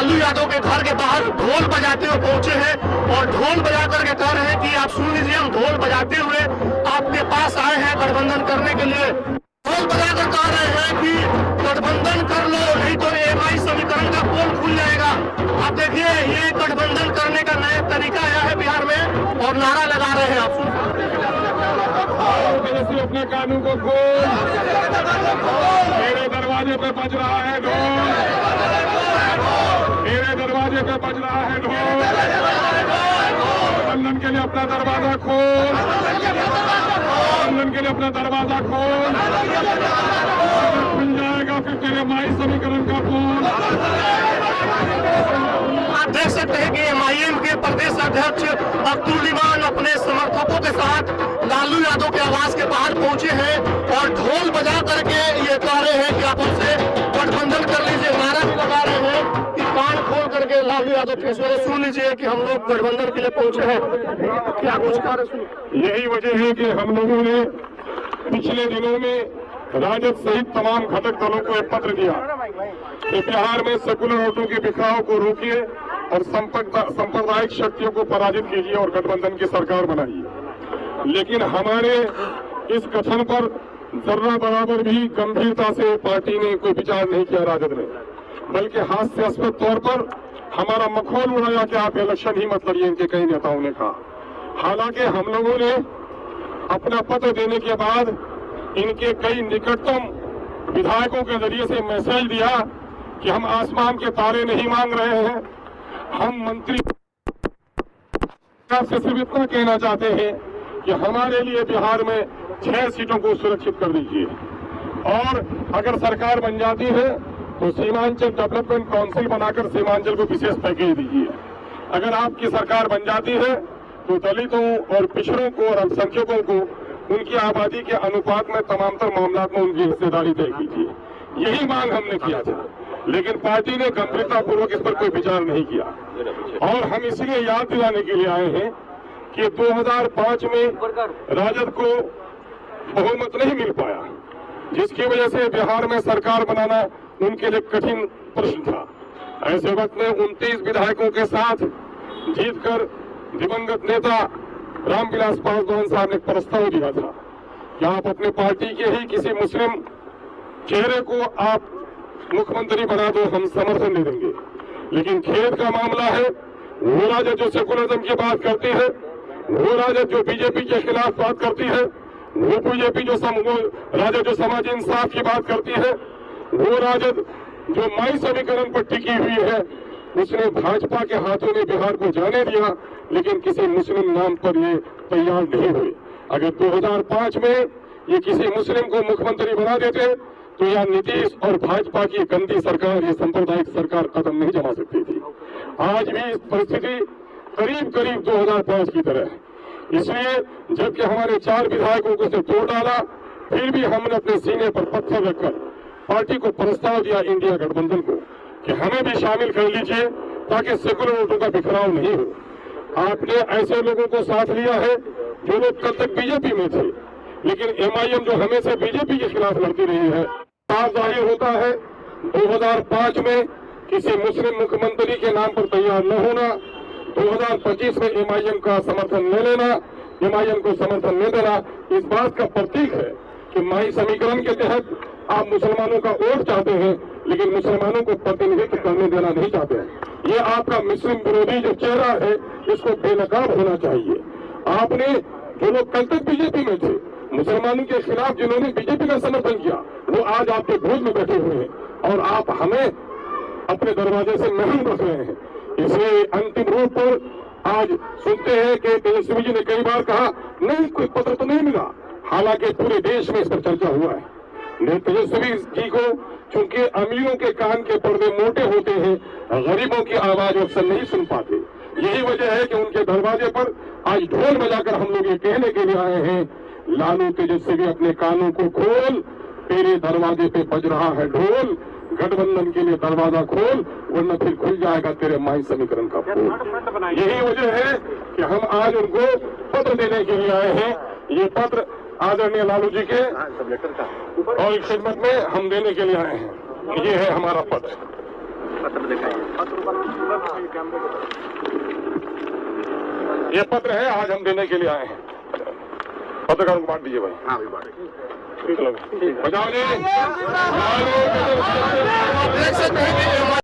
लालू यादव के घर के बाहर ढोल बजाते हुए पहुंचे हैं और ढोल बजा करके कह रहे हैं कि आप सुन लीजिए, हम ढोल बजाते हुए आपके पास आए हैं गठबंधन करने के लिए। ढोल बजाकर कह रहे हैं कि गठबंधन कर लो, नहीं तो एमआई समीकरण का पोल खुल जाएगा। आप देखिए, ये गठबंधन करने का नया तरीका आया है बिहार में और नारा लगा रहे हैं। आप अपने कानून को खोल, मेरे दरवाजे पे बज रहा है ढोल, मेरे दरवाजे पे बज रहा है ढोल। गठबंधन के लिए अपना दरवाजा खोल, गठबंधन के लिए अपना दरवाजा खोल, खुल जाएगा फिर तेरे माई समीकरण का पोल। आप देख सकते हैं कि एमआईएम के प्रदेश अध्यक्ष अब्दुल इमान अपने समर्थकों के साथ लालू यादव के आवास के बाहर पहुंचे हैं और ढोल बजा करके ये कह रहे हैं कि आप हमसे गठबंधन कर लीजिए। नारा भी लगा रहे हैं कि कान खोल करके लालू यादव के सुन लीजिए कि हम लोग गठबंधन के लिए पहुंचे हैं। क्या कुछ कह रहे? यही वजह है कि हम लोगों ने पिछले दिनों में राजद सहित तमाम घटक दलों को एक पत्र दिया कि बिहार में सेकुलर वोटों के बिखराव को रोकिए और सांप्रदायिक शक्तियों को पराजित कीजिए और गठबंधन की सरकार बनाइए। लेकिन हमारे इस कथन पर जर्रा बराबर भी गंभीरता से पार्टी ने कोई विचार नहीं किया राजद ने, बल्कि हास्यास्पद तौर पर हमारा मखौल उड़ाया कि आप इलेक्शन ही मत लड़िए, इनके कई नेताओं ने कहा। हालांकि हम लोगों ने अपना पत्र देने के बाद इनके कई निकटतम विधायकों के जरिए से मैसेज दिया कि हम आसमान के तारे नहीं मांग रहे हैं, हम मंत्री से सिर्फ इतना कहना चाहते हैं कि हमारे लिए बिहार में 6 सीटों को सुरक्षित कर दीजिए और अगर सरकार बन जाती है तो सीमांचल डेवलपमेंट काउंसिल बनाकर सीमांचल को विशेष पैकेज दीजिए। अगर आपकी सरकार बन जाती है तो दलितों और पिछड़ों को और अल्पसंख्यकों को उनकी आबादी के अनुपात में तमामतर मामलों में उनकी हिस्सेदारी तय कीजिए। यही मांग हमने किया था, लेकिन पार्टी ने गंभीरतापूर्वक इस पर कोई विचार नहीं किया और हम इसलिए याद दिलाने के लिए आए हैं कि 2005 में राजद को बहुमत नहीं मिल पाया, जिसकी वजह से बिहार में सरकार बनाना उनके लिए कठिन प्रश्न था। ऐसे वक्त में 29 विधायकों के साथ जीतकर दिवंगत नेता रामविलास पासवान साहब ने प्रस्ताव दिया था कि आप अपने पार्टी के ही किसी मुस्लिम चेहरे को आप मुख्यमंत्री बना दो, हम समर्थन दे देंगे। लेकिन खेद का मामला है, वो राजद जो सेकुलरिज्म की बात करती है, वो राजद जो बीजेपी के खिलाफ बात करती है, वो बीजेपी जो राजद जो समाजी इंसाफ की बात करती है, वो राजद जो माई समीकरण पर टिकी हुई है, उसने भाजपा के हाथों में बिहार को जाने दिया, लेकिन किसी मुस्लिम नाम पर ये तैयार नहीं हुए। अगर 2005 में ये किसी मुस्लिम को मुख्यमंत्री बना देते तो यह नीतीश और भाजपा की गंदी सरकार, ये सांप्रदायिक सरकार कदम नहीं जमा सकती थी। आज भी परिस्थिति करीब करीब 2005 की तरह है। इसलिए जबकि हमारे 4 विधायकों को से तोड़ डाला, फिर भी हमने अपने सीने पर पत्थर रखकर पार्टी को प्रस्ताव दिया इंडिया गठबंधन को कि हमें भी शामिल कर लीजिए ताकि सेकुलर वोटों का बिखराव नहीं हो। आपने ऐसे लोगों को साथ लिया है जो लोग कल तक बीजेपी में थे, लेकिन एमआईएम जो हमेशा बीजेपी के खिलाफ लड़ती रही है, साफ जाहिर होता है 2005 में किसी मुस्लिम मुख्यमंत्री के नाम पर तैयार न होना, 2025 में एमआईएम का समर्थन न लेना, एमआईएम को समर्थन न देना, इस बात का प्रतीक है कि माई समीकरण के तहत आप मुसलमानों का वोट चाहते हैं, लेकिन मुसलमानों को प्रतिनिधित्व करने देना नहीं चाहते हैं। ये आपका मुस्लिम विरोधी जो चेहरा है, इसको बेनकाब होना चाहिए। आपने जो लोग कल तक बीजेपी में थे, मुसलमानों के खिलाफ जिन्होंने बीजेपी का समर्थन किया, वो आज आपके गोद में बैठे हुए हैं और आप हमें अपने दरवाजे से महरूम रख रहे हैं। इसलिए अंतिम रूप पर आज सुनते हैं कि तेजस्वी जी ने कई बार कहा नहीं, कोई पत्र तो नहीं मिला, हालांकि पूरे देश में इस पर चर्चा हुआ है। तेजस्वी जी को चूंकि अमीरों के कान के पर्दे मोटे होते हैं, गरीबों की आवाज अक्सर नहीं सुन पाते, यही वजह है कि उनके दरवाजे पर आज ढोल बजाकर हम लोग ये कहने के लिए आए हैं, लालू तेजस्वी अपने कानों को खोल, तेरे दरवाजे पे बज रहा है ढोल, गठबंधन के लिए दरवाजा खोल, वरना फिर खुल जाएगा तेरे माई समीकरण का पोल। यही वजह है कि हम आज उनको पत्र देने के लिए आए हैं। ये पत्र आदरणीय लालू जी के और खिदमत में हम देने के लिए आए हैं। ये है हमारा पत्र। ये पत्र है, आज हम देने के लिए आए हैं। पत्रकारों को बांट दीजिए भाई। हाँ भी बात चलो बचाओ जी। देख सकते हैं कि